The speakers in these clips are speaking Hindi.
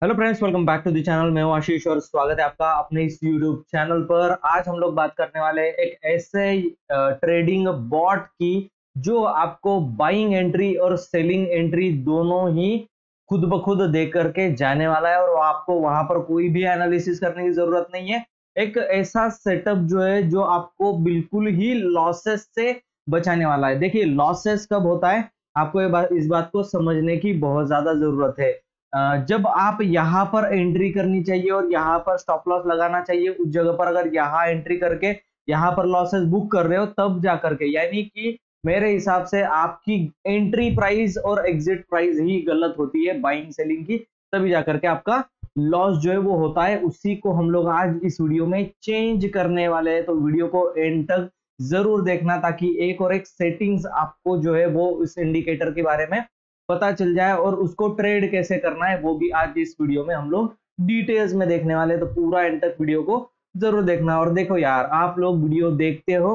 Hello friends, welcome back to the channel. मैं हूं आशीष और स्वागत है आपका अपने इस यूट्यूब चैनल पर। आज हम लोग बात करने वाले हैं एक ऐसे ट्रेडिंग बॉट की जो आपको बाइंग एंट्री और सेलिंग एंट्री दोनों ही खुद ब खुद देख करके जाने वाला है और आपको वहां पर कोई भी एनालिसिस करने की जरूरत नहीं है। एक ऐसा सेटअप जो है जो आपको बिल्कुल ही लॉसेस से बचाने वाला है। देखिए, लॉसेस कब होता है आपको इस बात को समझने की बहुत ज्यादा जरूरत है। जब आप यहाँ पर एंट्री करनी चाहिए और यहाँ पर स्टॉप लॉस लगाना चाहिए, उस जगह पर अगर यहाँ एंट्री करके यहाँ पर लॉसेस बुक कर रहे हो तब जा करके, यानी कि मेरे हिसाब से आपकी एंट्री प्राइस और एग्जिट प्राइस ही गलत होती है बाइंग सेलिंग की, तभी जा करके आपका लॉस जो है वो होता है। उसी को हम लोग आज इस वीडियो में चेंज करने वाले हैं, तो वीडियो को एंड तक जरूर देखना ताकि एक और एक सेटिंग्स आपको जो है वो इस इंडिकेटर के बारे में पता चल जाए और उसको ट्रेड कैसे करना है वो भी आज इस वीडियो में हम लोग डिटेल्स में देखने वाले हैं। तो पूरा एंड तक वीडियो को जरूर देखना। और देखो यार, आप लोग वीडियो देखते हो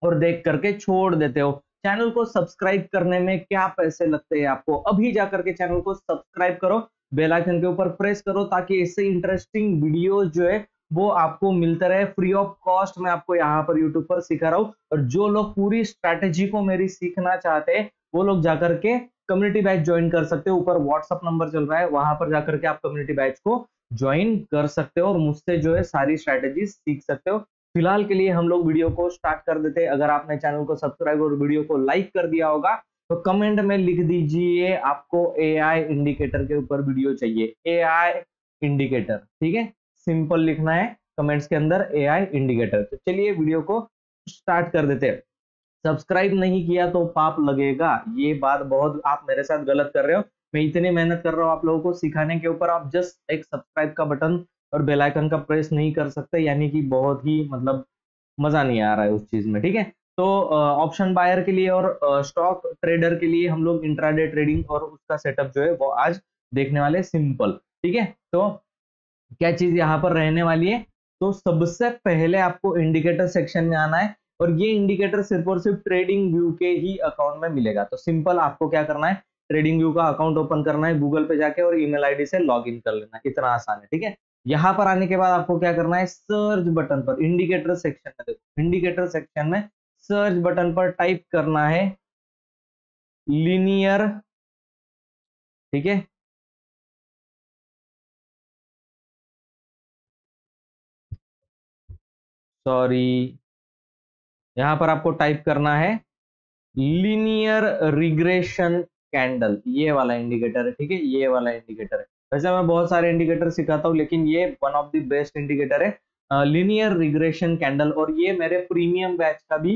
और देख करके छोड़ देते हो। चैनल को सब्सक्राइब करने में क्या पैसे लगते हैं आपको? अभी जा करके चैनल को सब्सक्राइब करो, बेल आइकन के ऊपर प्रेस करो ताकि इससे इंटरेस्टिंग वीडियो जो है वो आपको मिलता रहे फ्री ऑफ कॉस्ट। मैं आपको यहाँ पर यूट्यूब पर सिखा रहा हूँ और जो लोग पूरी स्ट्रैटेजी को मेरी सीखना चाहते हैं वो लोग जाकर के कम्युनिटी बैच ज्वाइन कर सकते हो। ऊपर व्हाट्सअप नंबर चल रहा है, वहां पर जाकर के आप कम्युनिटी बैच को ज्वाइन कर सकते हो और मुझसे जो है सारी स्ट्रैटेजी सीख सकते हो। फिलहाल के लिए हम लोग वीडियो को स्टार्ट कर देते हैं। अगर आपने चैनल को सब्सक्राइब और वीडियो को लाइक कर दिया होगा तो कमेंट में लिख दीजिए आपको एआई इंडिकेटर के ऊपर वीडियो चाहिए। एआई इंडिकेटर, ठीक है, सिंपल लिखना है कमेंट्स के अंदर एआई इंडिकेटर। तो चलिए वीडियो को स्टार्ट कर देते हैं। सब्सक्राइब नहीं किया तो पाप लगेगा, ये बात बहुत आप मेरे साथ गलत कर रहे हो। मैं इतनी मेहनत कर रहा हूँ आप लोगों को सिखाने के ऊपर, आप जस्ट एक सब्सक्राइब का बटन और बेल आइकन का प्रेस नहीं कर सकते, यानी कि बहुत ही मतलब मजा नहीं आ रहा है उस चीज में, ठीक है। तो ऑप्शन बायर के लिए और स्टॉक ट्रेडर के लिए हम लोग इंट्राडे ट्रेडिंग और उसका सेटअप जो है वो आज देखने वाले, सिंपल, ठीक है। तो क्या चीज यहाँ पर रहने वाली है? तो सबसे पहले आपको इंडिकेटर सेक्शन में आना है और ये इंडिकेटर सिर्फ और सिर्फ ट्रेडिंग व्यू के ही अकाउंट में मिलेगा। तो सिंपल आपको क्या करना है, ट्रेडिंग व्यू का अकाउंट ओपन करना है गूगल पे जाके और ईमेल आईडी से लॉग इन कर लेना, इतना आसान है, ठीक है। यहाँ पर आने के बाद आपको क्या करना है, सर्च बटन पर इंडिकेटर सेक्शन में, देखो इंडिकेटर सेक्शन में सर्च बटन पर टाइप करना है लीनियर, ठीक है। सॉरी, यहाँ पर आपको टाइप करना है लीनियर रिग्रेशन कैंडल, ये वाला इंडिकेटर है, ठीक है, ये वाला इंडिकेटर है। वैसे मैं बहुत सारे इंडिकेटर सिखाता हूँ लेकिन ये one of the best indicator है, लीनियर रिग्रेशन कैंडल। और ये मेरे प्रीमियम बैच का भी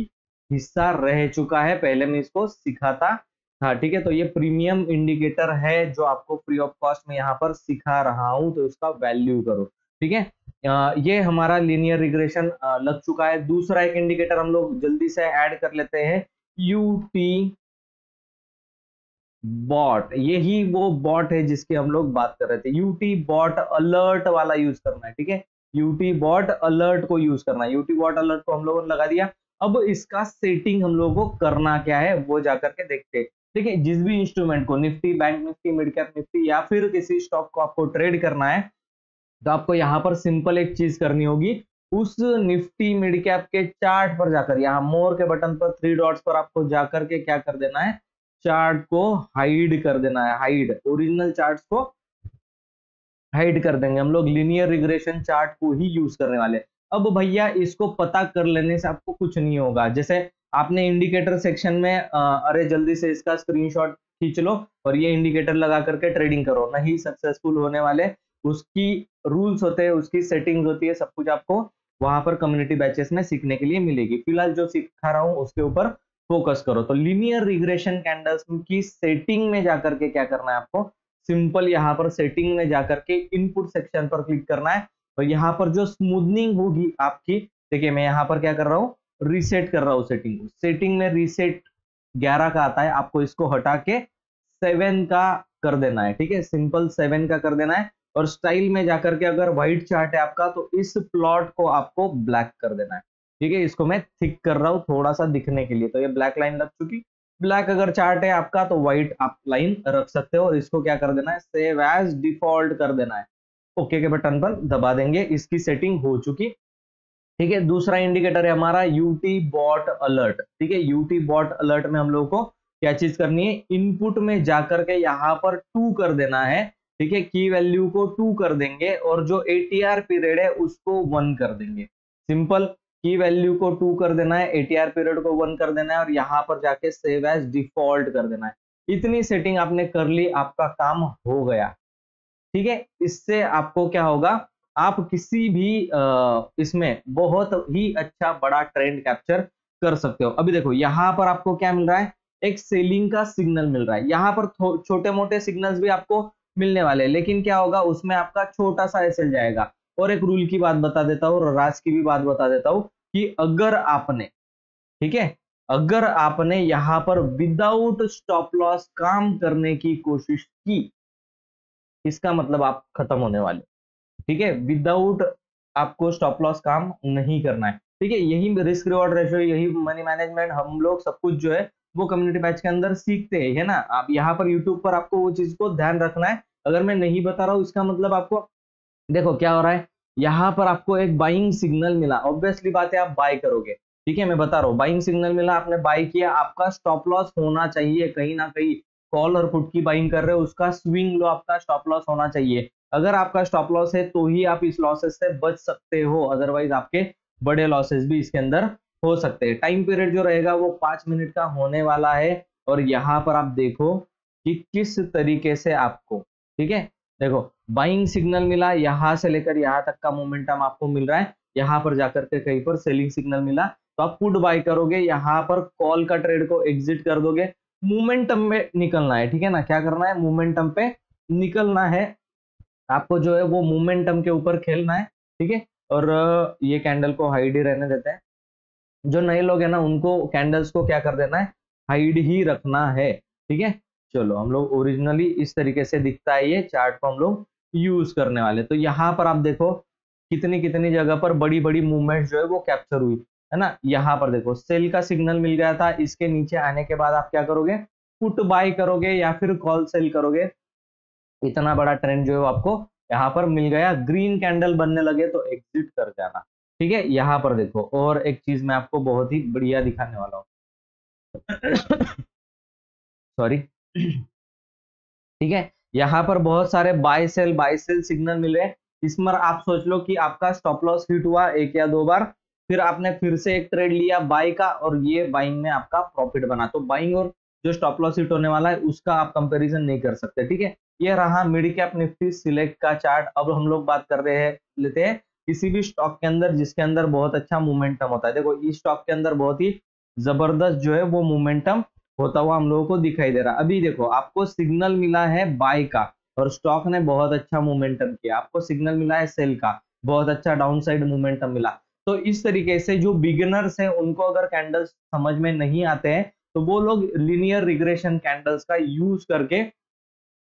हिस्सा रह चुका है, पहले मैं इसको सिखाता था, ठीक है। तो ये प्रीमियम इंडिकेटर है जो आपको फ्री ऑफ कॉस्ट में यहाँ पर सिखा रहा हूँ, तो इसका वैल्यू करो, ठीक है। ये हमारा लीनियर रिग्रेशन लग चुका है। दूसरा एक इंडिकेटर हम लोग जल्दी से ऐड कर लेते हैं, यूटी बॉट। यही वो बॉट है जिसकी हम लोग बात कर रहे थे। यूटी बॉट अलर्ट वाला यूज करना है, ठीक है। यूटी बॉट अलर्ट को यूज करना है। यूटी बॉट अलर्ट को हम लोगों ने लगा दिया। अब इसका सेटिंग हम लोगों को करना क्या है वो जाकर के देखते हैं, ठीक है। जिस भी इंस्ट्रूमेंट को, Nifty, bank Nifty, mid cap Nifty या फिर किसी स्टॉक को आपको ट्रेड करना है तो आपको यहाँ पर सिंपल एक चीज करनी होगी, उस निफ्टी मिड कैप के चार्ट पर जाकर, यहाँ मोर के बटन पर थ्री डॉट्स पर आपको जाकर के क्या कर देना है, चार्ट को हाइड कर देना है। हाइड, ओरिजिनल चार्ट्स को हाइड कर देंगे हम लोग, लीनियर रिग्रेशन चार्ट को ही यूज करने वाले। अब भैया इसको पता कर लेने से आपको कुछ नहीं होगा। जैसे आपने इंडिकेटर सेक्शन में अरे जल्दी से इसका स्क्रीनशॉट खींच लो और ये इंडिकेटर लगा करके ट्रेडिंग करो, नहीं सक्सेसफुल होने वाले। उसकी रूल्स होते हैं, उसकी सेटिंग्स होती है, सब कुछ आपको वहां पर कम्युनिटी बैचेस में सीखने के लिए मिलेगी। फिलहाल जो सिखा रहा हूँ उसके ऊपर फोकस करो। तो लीनियर रिग्रेशन कैंडल्स की सेटिंग में जाकर के क्या करना है आपको, सिंपल यहाँ पर सेटिंग में जाकर के इनपुट सेक्शन पर क्लिक करना है और यहाँ पर जो स्मूथनिंग होगी आपकी, देखिए मैं यहाँ पर क्या कर रहा हूँ, रीसेट कर रहा हूँ सेटिंग। सेटिंग में रीसेट 11 का आता है, आपको इसको हटा के 7 का कर देना है, ठीक है, सिंपल 7 का कर देना है। और स्टाइल में जाकर के अगर व्हाइट चार्ट है आपका तो इस प्लॉट को आपको ब्लैक कर देना है, ठीक है। इसको मैं थिक कर रहा हूँ थोड़ा सा दिखने के लिए, तो ये ब्लैक लाइन लग चुकी। ब्लैक अगर चार्ट है आपका तो व्हाइट आप लाइन रख सकते हो, और इसको क्या कर देना है, सेव एज डिफॉल्ट कर देना है। ओके के बटन पर दबा देंगे, इसकी सेटिंग हो चुकी। ठीक है, दूसरा इंडिकेटर है हमारा यूटी बॉट अलर्ट। ठीक है, यूटी बॉट अलर्ट में हम लोगों को क्या चीज करनी है, इनपुट में जाकर के यहाँ पर 2 कर देना है। ठीक है, की वैल्यू को 2 कर देंगे और जो एटीआर पीरियड है उसको 1 कर देंगे। सिंपल, की वैल्यू को 2 कर देना है, एटीआर पीरियड को 1 कर देना है, और यहाँ पर जाके सेव एज डिफॉल्ट कर देना है। इतनी सेटिंग आपने कर ली, आपका काम हो गया। ठीक है, इससे आपको क्या होगा, आप किसी भी इसमें बहुत ही अच्छा बड़ा ट्रेंड कैप्चर कर सकते हो। अभी देखो यहाँ पर आपको क्या मिल रहा है, एक सेलिंग का सिग्नल मिल रहा है। यहाँ पर छोटे मोटे सिग्नल्स भी आपको मिलने वाले हैं, लेकिन क्या होगा, उसमें आपका छोटा सा एसएल जाएगा। और एक रूल की बात बता देता हूँ, और राज की भी बात बता देता हूँ, कि अगर आपने, ठीक है, अगर आपने यहाँ पर विदाउट स्टॉप लॉस काम करने की कोशिश की, इसका मतलब आप खत्म होने वाले। ठीक है, विदाउट आपको स्टॉप लॉस काम नहीं करना है। ठीक है, यही रिस्क रिवॉर्ड रेशियो, यही मनी मैनेजमेंट हम लोग सब कुछ जो है वो कम्युनिटी बैच के अंदर सीखते हैं, है ना। आप यहाँ पर यूट्यूब पर आपको वो चीज को ध्यान रखना है। अगर मैं नहीं बता रहा हूँ इसका मतलब आपको, देखो क्या हो रहा है, यहाँ पर आपको एक बाइंग सिग्नल मिला, ऑब्वियसली बात है आप बाय करोगे। ठीक है, मैं बता रहा हूँ, बाइंग सिग्नल मिला, आपने बाय किया, आपका स्टॉप लॉस होना चाहिए कहीं ना कहीं। कॉल और पुट की बाइंग कर रहे हो, उसका स्विंग लो आपका स्टॉप लॉस होना चाहिए। अगर आपका स्टॉप लॉस है तो ही आप इस लॉसेस से बच सकते हो, अदरवाइज आपके बड़े लॉसेस भी इसके अंदर हो सकते हैं। टाइम पीरियड जो रहेगा वो 5 मिनट का होने वाला है, और यहाँ पर आप देखो कि किस तरीके से आपको, ठीक है, देखो बाइंग सिग्नल मिला, यहां से लेकर यहां तक का मोमेंटम आपको मिल रहा है। यहां पर जाकर के कहीं पर सेलिंग सिग्नल मिला तो आप पुट बाय करोगे, यहां पर कॉल का ट्रेड को एग्जिट कर दोगे। मोमेंटम में निकलना है, ठीक है ना, क्या करना है, मोमेंटम पे निकलना है आपको, जो है वो मोमेंटम के ऊपर खेलना है। ठीक है, और ये कैंडल को हाइड ही रहने देते हैं। जो नए लोग हैं ना, उनको कैंडल्स को क्या कर देना है, हाइड ही रखना है। ठीक है, चलो हम लोग ओरिजिनली इस तरीके से दिखता है ये चार्ट को हम लोग यूज करने वाले। तो यहाँ पर आप देखो कितनी कितनी जगह पर बड़ी बड़ी मूवमेंट जो है वो कैप्चर हुई, है ना। यहाँ पर देखो सेल का सिग्नल मिल गया था, इसके नीचे आने के बाद आप क्या करोगे, पुट बाय करोगे या फिर कॉल सेल करोगे। इतना बड़ा ट्रेंड जो है वो आपको यहाँ पर मिल गया, ग्रीन कैंडल बनने लगे तो एग्जिट कर जाना। ठीक है, यहाँ पर देखो और एक चीज मैं आपको बहुत ही बढ़िया दिखाने वाला हूँ। सॉरी। ठीक है, यहाँ पर बहुत सारे बाय सेल सिग्नल मिले। इसमें आप सोच लो कि आपका स्टॉप लॉस हिट हुआ 1 या 2 बार, फिर आपने फिर से एक ट्रेड लिया बाय का, और ये बाइंग में आपका प्रॉफिट बना। तो बाइंग और जो स्टॉप लॉस हिट होने वाला है उसका आप कंपैरिजन नहीं कर सकते। ठीक है, ये रहा मिड कैप निफ्टी सिलेक्ट का चार्ट। अब हम लोग बात कर रहे हैं, लेते हैं किसी भी स्टॉक के अंदर जिसके अंदर बहुत अच्छा मोमेंटम होता है। देखो इस स्टॉक के अंदर बहुत ही जबरदस्त जो है वो मोमेंटम होता हुआ हम लोगों को दिखाई दे रहा। अभी देखो आपको सिग्नल मिला है बाय का, और स्टॉक ने बहुत अच्छा मोमेंटम किया। आपको सिग्नल मिला है सेल का, बहुत अच्छा डाउन साइड मोमेंटम मिला। तो इस तरीके से जो बिगिनर्स हैं उनको अगर कैंडल्स समझ में नहीं आते हैं तो वो लोग लीनियर रिग्रेशन कैंडल्स का यूज करके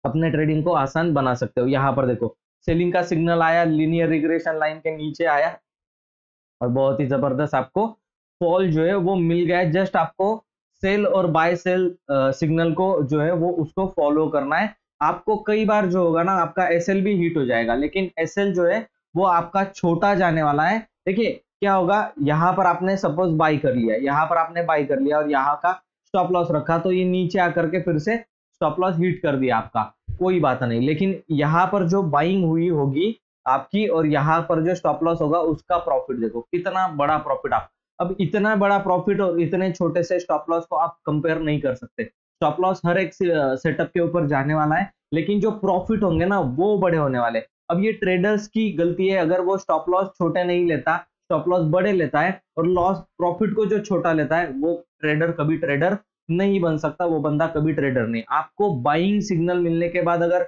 अपने ट्रेडिंग को आसान बना सकते हो। यहाँ पर देखो सेलिंग का सिग्नल आया, लीनियर रिग्रेशन लाइन के नीचे आया, और बहुत ही जबरदस्त आपको फॉल जो है वो मिल गया है। जस्ट आपको सेल और बाय सेल सिग्नल को जो है वो उसको फॉलो करना है। आपको कई बार जो होगा ना, आपका एसएल भी हिट हो जाएगा, लेकिन एसएल जो है वो आपका छोटा जाने वाला है। देखिए क्या होगा, यहाँ पर आपने सपोज बाई कर लिया, यहाँ पर आपने बाई कर लिया और यहाँ का स्टॉप लॉस रखा, तो ये नीचे आकर के फिर से स्टॉप लॉस हिट कर दिया आपका, कोई बात नहीं। लेकिन यहाँ पर जो बाइंग हुई होगी आपकी, और यहाँ पर जो स्टॉप लॉस होगा उसका प्रॉफिट देखो कितना बड़ा प्रॉफिट। आप अब इतना बड़ा प्रॉफिट और इतने छोटे से स्टॉप लॉस को आप कंपेयर नहीं कर सकते। स्टॉप लॉस हर एक सेटअप के ऊपर जाने वाला है, लेकिन जो प्रॉफिट होंगे ना वो बड़े होने वाले। अब ये ट्रेडर्स की गलती है, अगर वो स्टॉप लॉस छोटे नहीं लेता, स्टॉप लॉस बड़े लेता है और लॉस प्रॉफिट को जो छोटा लेता है, वो ट्रेडर कभी ट्रेडर नहीं बन सकता, वो बंदा कभी ट्रेडर नहीं। आपको बाइंग सिग्नल मिलने के बाद अगर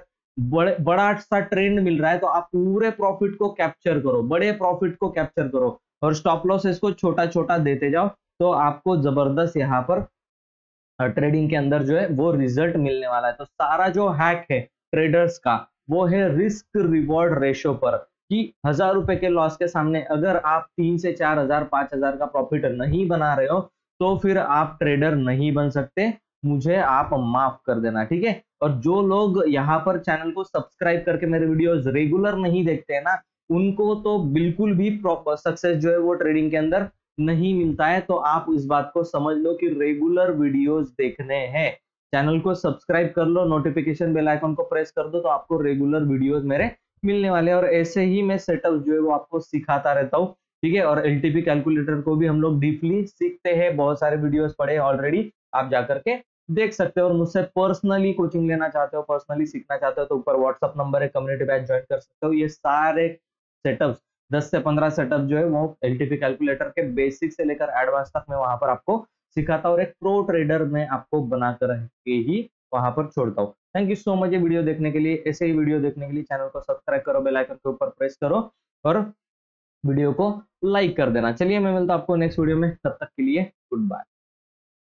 बड़ा सा ट्रेंड मिल रहा है तो आप पूरे प्रॉफिट को कैप्चर करो, बड़े प्रॉफिट को कैप्चर करो, और स्टॉप लॉस इसको छोटा छोटा देते जाओ, तो आपको जबरदस्त यहाँ पर ट्रेडिंग के अंदर जो है वो रिजल्ट मिलने वाला है। तो सारा जो हैक है ट्रेडर्स का वो है रिस्क रिवॉर्ड रेशो पर, कि 1000 रुपए के लॉस के सामने अगर आप 3 से 4000 5000 का प्रॉफिट नहीं बना रहे हो तो फिर आप ट्रेडर नहीं बन सकते। मुझे आप माफ कर देना, ठीक है। और जो लोग यहाँ पर चैनल को सब्सक्राइब करके मेरे वीडियोस रेगुलर नहीं देखते हैं ना, उनको तो बिल्कुल भी प्रॉपर सक्सेस जो है वो ट्रेडिंग के अंदर नहीं मिलता है। तो आप इस बात को समझ लो कि रेगुलर वीडियोस देखने हैं, चैनल को सब्सक्राइब कर लो, नोटिफिकेशन बेल आइकन को प्रेस कर दो, तो आपको रेगुलर वीडियोस मेरे मिलने वाले हैं। और ऐसे ही मैं सेटअप जो है वो आपको सिखाता रहता हूँ, ठीक है। और एलटीपी कैलकुलेटर को भी हम लोग डीपली सीखते हैं, बहुत सारे वीडियोस पड़े ऑलरेडी, आप जाकर के देख सकते हो। और मुझसे पर्सनली कोचिंग लेना चाहते हो, पर्सनली सीखना चाहते हो, तो ऊपर व्हाट्सअप नंबर है, कम्युनिटी बैच ज्वाइन कर सकते हो। ये सारे सेटअप्स 10 से 15 सेटअप जो है वो एलटीपी कैलकुलेटर के बेसिक से लेकर एडवांस तक मैं वहां पर आपको सिखाता हूँ, और एक प्रो ट्रेडर में आपको बनाकर के ही वहां पर छोड़ता हूँ। थैंक यू सो मच ये वीडियो देखने के लिए। ऐसे ही वीडियो देखने के लिए चैनल को सब्सक्राइब करो, बेल आइकन के ऊपर प्रेस करो और वीडियो को लाइक कर देना। चलिए मैं मिलता हूं आपको नेक्स्ट वीडियो में, तब तक के लिए गुड बाय।